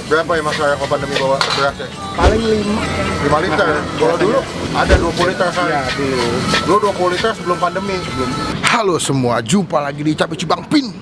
Berapa ya Mas Raya kalau pandemi bawa berasnya? Paling 5 liter. Kalau dulu ada 20 liter saya. ya Dulu 20 liter sebelum pandemi. Halo semua, jumpa lagi di Cabe Cibang Pin.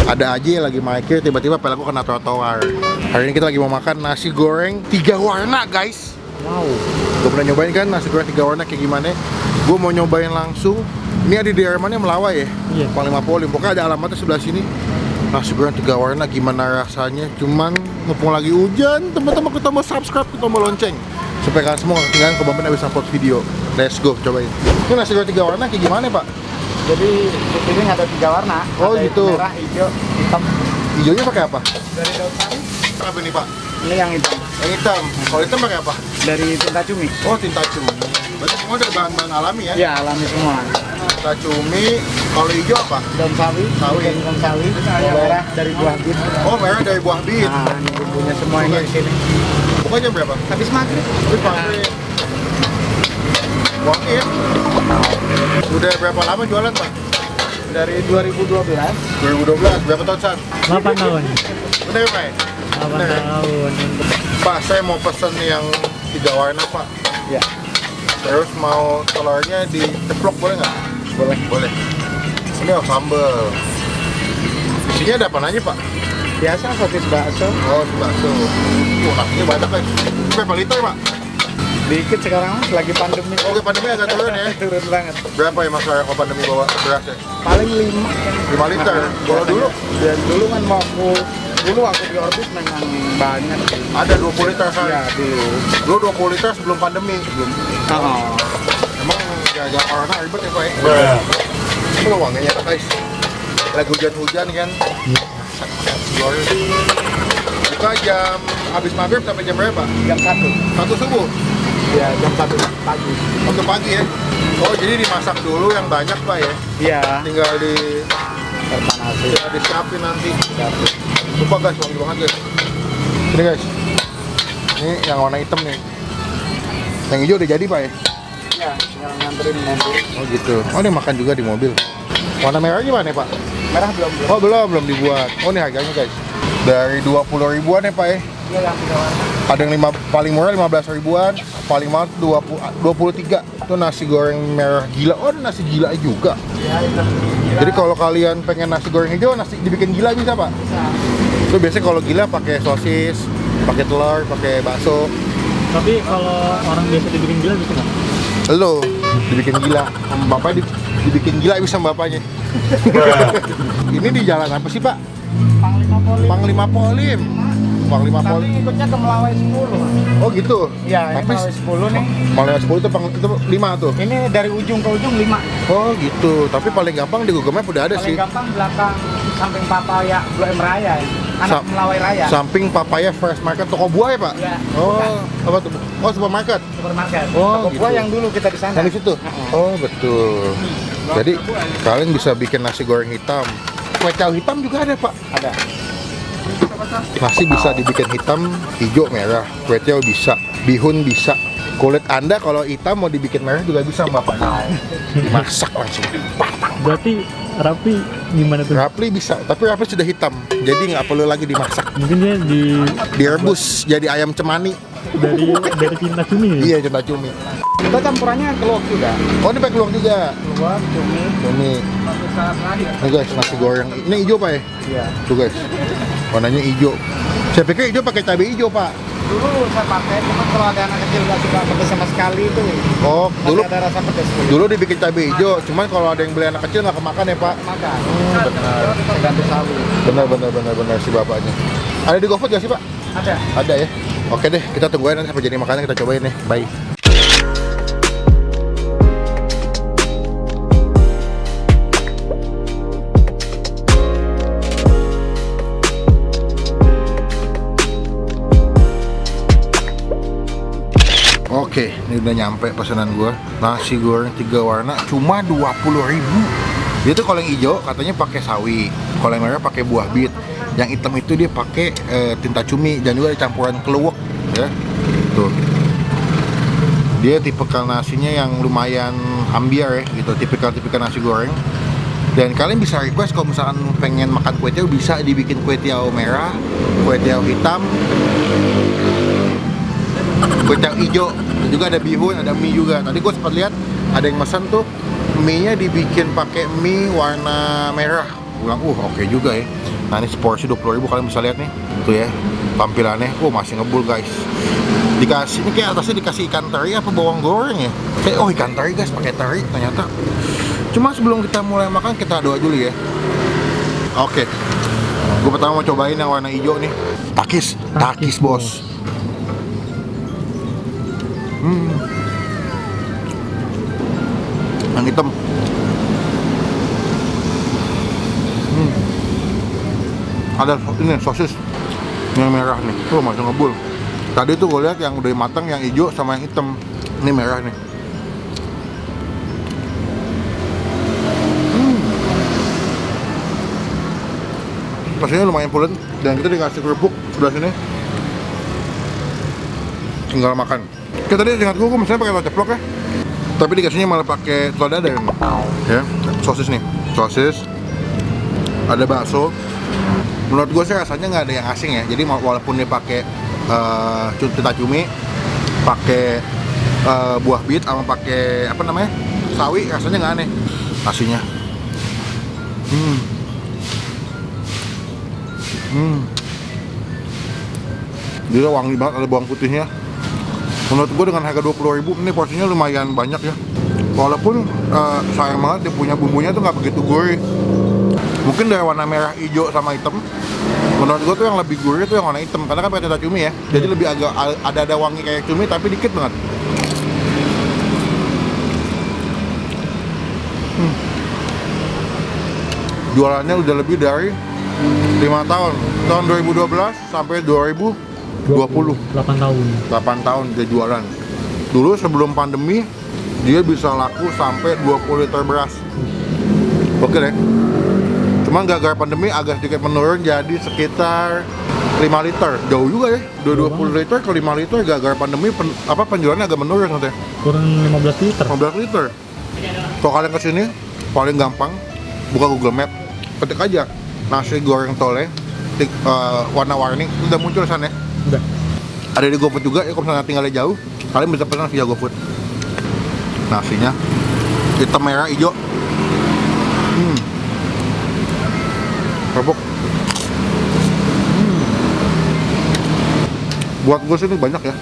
Ada aja yang lagi mikir, tiba-tiba pel aku kena trotoar. Hari ini kita lagi mau makan nasi goreng 3 warna guys. wow. Gue pernah nyobain kan nasi goreng 3 warna kayak gimana. Gue mau nyobain langsung. Ini ada di daerah mana, Melawai ya? Iya. Panglima Polim, pokoknya ada alamatnya sebelah sini. Nasi goreng 3 warna gimana rasanya. Cuman mumpung lagi hujan, teman-teman kita mau subscribe, kita mau lonceng supaya kalian semua ketinggalan kalau Bang Ben habis upload video. Let's go, cobain. Ini nasi goreng 3 warna kayak gimana Pak? Jadi di sini ada 3 warna. Oh, ada gitu. Merah, hijau, hitam. Hijaunya pakai apa? Dari daun sawi. Apa ini Pak? Ini yang hitam. Yang hitam. Kalau hitam pakai apa? Dari tinta cumi. Oh, tinta cumi. Berarti semua dari bahan-bahan alami ya? Ya, alami semua. Tinta cumi. Kalau hijau apa? Daun sawi. Sawi. Daun sawi. Yang merah dari buah bit. Oh, merah dari buah bit. Nah, ini bumbunya semua ini di sini. Pokoknya berapa? Habis maghrib. Wih, pabrik. Wangi ya? Sudah berapa lama jualan Pak? Dari 2012. 2012, berapa tahun San? 8 tahun. Bener ya Pak? 8 tahun. Pak, saya mau pesen yang 3 warna Pak. Ya, Terus mau telurnya diceplok boleh nggak? boleh. Boleh. Ini yang sambal. Isinya ada apa aja Pak? Biasa sosis bakso. Oh, di bakso. Nasinya banyak guys. Ini berapa liter Pak? Dikit sekarang lagi pandemi. Oke, pandemi agak turun ya. Turun banget. Berapa ya Mas Raya kalau pandemi bawa berasnya? Paling 5. 5 liter. Kalau dulu Dan dulu kan waktu di Orbit memang banyak. ada 20 liter Ya, saya. dulu. Dulu 20 liter sebelum pandemi. Oh. Emang gara-gara corona ribet ya Pak ya? Ini loh wanginya guys. Lagi hujan-hujan kan. Buka jam habis maghrib sampai jam berapa? Jam 1. 1 subuh? Ya, jam 1 pagi. Waktu pagi ya? Oh jadi dimasak dulu yang banyak Pak ya? Iya. Tinggal disiapin nanti. Lupa guys, wangi banget guys. Ini guys. Ini yang warna hitam nih. Yang hijau udah jadi Pak ya? Ya, tinggal nganterin mobil. Oh gitu. Oh ini makan juga di mobil. Warna merah gimana ya Pak? Merah belum. Oh belum dibuat. Oh ini harganya guys. Dari 20 ribuan ya Pak ya? Iya, yang 3 warna. Ada yang paling murah 15 ribuan, paling mahal 23. Itu nasi goreng merah gila. Oh ada nasi gila juga. Ya, hitam. Jadi kalau kalian pengen nasi goreng hijau, nasi dibikin gila bisa Pak? Bisa. Itu biasanya kalau gila pakai sosis, pakai telur, pakai bakso. Tapi kalau orang biasa dibikin gila bisa nggak? Lo dibikin gila, bapaknya dibikin gila bisa sama bapaknya. Ini di jalan apa sih Pak? Panglima Polim. Panglima Polim. Panglima Tapi Polim. ikutnya ke Melawai 10. Oh gitu. Iya, ini Tapi Melawai 10 nih. Panglima 10 itu 5 tuh. Ini dari ujung ke ujung 5. Oh gitu. Tapi paling gampang di Google Map udah ada Paling sih. gampang belakang samping Papaya Blok M Raya ya. Anak Sa- Melawai Raya. Samping Papaya Fresh Market toko buah ya Pak? Iya. Oh, apa tuh? Oh supermarket. Supermarket. Oh, Toko buah gitu. yang dulu kita di sana. Yang di situ. Oh betul. Jadi kalian bisa bikin nasi goreng hitam. Kue cao hitam juga ada Pak. Ada. Nasi bisa dibikin hitam, hijau, merah. Kue cao bisa, bihun bisa. Kulit Anda kalau hitam mau dibikin merah juga bisa Bapak. Dimasak langsung. Berarti rapi gimana tuh? Rapli bisa, tapi rapli sudah hitam. Jadi nggak perlu lagi dimasak. Mungkin dia Direbus jadi ayam cemani. dari tinta cumi ya? Iya, cinta cumi. Kita campurannya keluak juga. Oh, ini pakai keluak juga. Keluak, cumi. Cumi. Ini guys, nasi goreng. Ini hijau Pak ya? Iya. Tuh guys. Warnanya hijau. Saya pikir hijau pakai cabai hijau Pak. Dulu saya pakai, cuma kalau ada anak kecil nggak suka pedas sama sekali itu. Oh, dulu Masih ada rasa pedas. dulu dibikin cabai hijau. Cuman kalau ada yang beli anak kecil nggak kemakan ya Pak. Makan. Benar. Saya ganti sawi. Benar si bapaknya. Ada di GoFood nggak sih Pak? Ada. Ada ya. Oke deh, kita tungguin nanti sampai jadi makanan kita cobain nih. Bye. Oke, ini udah nyampe pesanan gua. Nasi goreng 3 warna cuma 20.000. Dia tuh kalau yang hijau katanya pakai sawi, kalau yang merah pakai buah bit. Yang hitam itu dia pakai tinta cumi dan juga ada campuran keluak ya. Tuh. Dia tipikal nasinya yang lumayan ambiar ya gitu, tipikal nasi goreng. Dan kalian bisa request kalau misalkan pengen makan kue tiaw, bisa dibikin kue tiaw merah, kue tiaw hitam, kue tiaw hijau, dan juga ada bihun, ada mie juga. Tadi gue sempat lihat ada yang pesan tuh mie-nya dibikin pakai mie warna merah. Gue bilang, oke juga ya. Nah ini seporsi 20.000, kalian bisa lihat nih, tuh ya tampilannya. Masih ngebul guys. Dikasih ini kayak atasnya dikasih ikan teri apa bawang goreng ya? Kayak ikan teri guys, pakai teri ternyata. Cuma sebelum kita mulai makan kita doa dulu ya. Oke. Gue pertama mau cobain yang warna hijau nih. Takis bos. Yang hitam. Ada ini sosis yang merah nih. Masih ngebul. Tadi tuh gue lihat yang udah matang yang hijau sama yang hitam. Ini merah nih. Rasanya lumayan pulen dan kita dikasih kerupuk sebelah sini. Tinggal makan. Oke, tadi ingat gue misalnya pakai telur ceplok ya. Tapi dikasihnya malah pakai telur dadar nih. Ya, sosis nih. Sosis. Ada bakso. Menurut gue sih rasanya nggak ada yang asing ya. Jadi walaupun dia pakai tita cumi, pakai buah bit sama pakai apa namanya? Sawi, rasanya nggak aneh. Nasinya. Dia wangi banget, ada bawang putihnya. Menurut gue dengan harga 20.000 ini porsinya lumayan banyak ya. Walaupun sayang banget dia punya bumbunya tuh nggak begitu gurih. Mungkin dari warna merah, hijau sama hitam. Menurut gue tuh yang lebih gurih tuh yang warna hitam karena kan pakai tita cumi ya. Jadi lebih agak ada wangi kayak cumi tapi dikit banget. Jualannya udah lebih dari 5 tahun. Tahun 2012 sampai 2020. 8 tahun. 8 tahun dia jualan. Dulu sebelum pandemi dia bisa laku sampai 20 liter beras. Oke deh. Cuman gara-gara pandemi agak sedikit menurun jadi sekitar 5 liter. Jauh juga ya. 20 liter ke 5 liter gara-gara pandemi penjualannya agak menurun nanti. Kurang 15 liter. 15 liter. Kalau kalian kesini paling gampang buka Google Map, ketik aja nasi goreng tole warna-warni, udah muncul sana ya. Udah. Ada di GoFood juga ya, kalau misalnya tinggalnya jauh kalian bisa pesan via GoFood. Nasinya hitam merah hijau. Kerupuk. Buat gue sih ini banyak ya.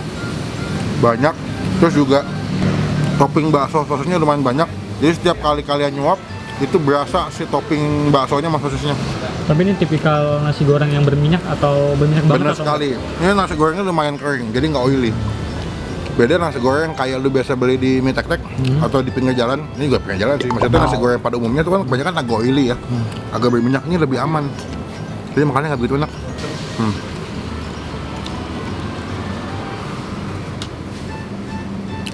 Banyak. Terus juga topping bakso sosisnya lumayan banyak. Jadi setiap kali kalian nyuap itu berasa si topping baksonya sama sosisnya. Tapi ini tipikal nasi goreng yang berminyak atau berminyak banget? Bener sekali. Ini nasi gorengnya lumayan kering, jadi nggak oily. Beda nasi goreng kayak lu biasa beli di mie tek-tek atau di pinggir jalan. Ini juga pinggir jalan sih. Maksudnya nasi goreng pada umumnya tuh kan kebanyakan agak oily ya. Agak berminyak, ini lebih aman. Jadi makannya nggak begitu enak.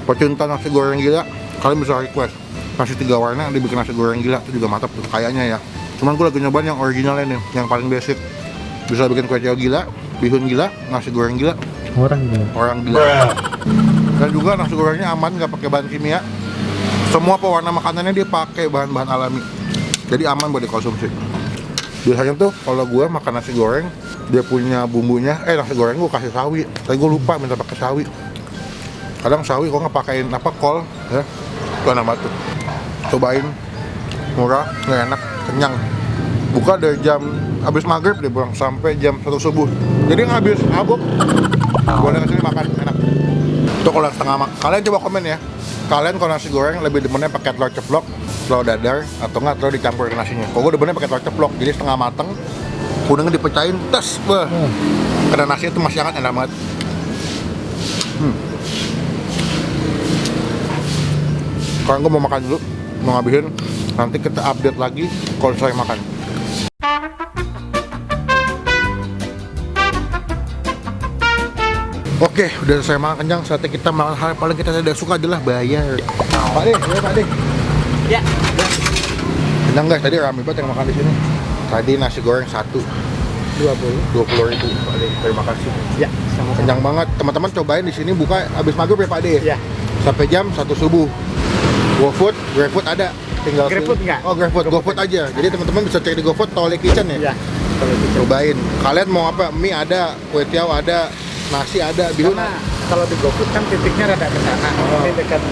Pecinta nasi goreng gila, kalian bisa request nasi 3 warna dibikin nasi goreng gila, itu juga mantap tuh kayaknya ya. Cuman gue lagi nyobain yang originalnya nih, yang paling basic. Bisa bikin kue tiaw gila, bihun gila, nasi goreng gila. Orang gila. Dan juga nasi gorengnya aman, nggak pakai bahan kimia. Semua pewarna makanannya dia pakai bahan-bahan alami. Jadi aman buat dikonsumsi. Biasanya tuh kalau gue makan nasi goreng, dia punya bumbunya, nasi goreng gue kasih sawi. Tapi gue lupa minta pakai sawi. Kadang sawi kok nggak pakein kol ya. Itu enak banget tuh. Cobain, murah, enak, kenyang. Buka dari jam habis maghrib deh bang, sampai jam 1 subuh. Jadi yang habis abok boleh kesini makan, enak. Itu kalau setengah kalian coba komen ya. Kalian kalau nasi goreng lebih demennya pakai telur ceplok, telur dadar, atau nggak telur dicampur ke nasinya. Kalau gue demennya pakai telur ceplok, jadi setengah mateng, udangnya dipecahin, tes, karena nasinya itu masih hangat, enak banget. Sekarang gue mau makan dulu, mau ngabisin. Nanti kita update lagi kalau saya makan. Oke, udah selesai makan kenyang. Saatnya kita makan hal paling kita tidak suka adalah bayar. Pak De, ya Pak De. Ya. Kenyang guys, tadi rame banget yang makan di sini. Tadi nasi goreng 1 20.000 Pak De. Terima kasih. Ya, sama-sama. Kenyang banget. Teman-teman cobain di sini buka habis maghrib ya Pak De. Ya. sampai jam 1 subuh. GoFood, GrabFood ada. Tinggal GrabFood nggak? Oh, GoFood aja. Jadi teman-teman bisa cek di GoFood Tole Kitchen ya. Iya. Kalau gitu. Cobain. Kalian mau apa? Mie ada, kue tiaw ada, nasi ada, bihun Karena ada. kalau di GoFood kan titiknya rada ke sana. Ini dekat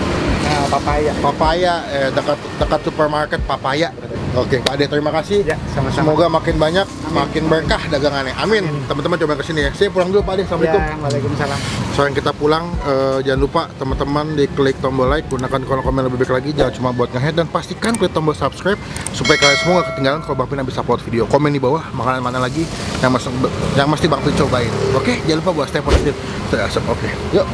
Papaya. Papaya, dekat supermarket Papaya. Oke, Pak Ade, terima kasih. Ya, sama-sama. Semoga makin banyak, makin berkah dagangannya. Amin. Teman-teman coba kesini ya. Saya pulang dulu Pak Ade. Assalamualaikum. Ya, waalaikumsalam. Selain kita pulang, jangan lupa teman-teman diklik tombol like, gunakan kolom komen lebih baik lagi, jangan cuma buat nge-head, dan pastikan klik tombol subscribe supaya kalian semua gak ketinggalan kalau Bang Pin habis upload video. Komen di bawah makanan mana lagi yang mesti Bang Pin cobain. Oke, jangan lupa buat stay positif. Stay awesome. Oke, yuk.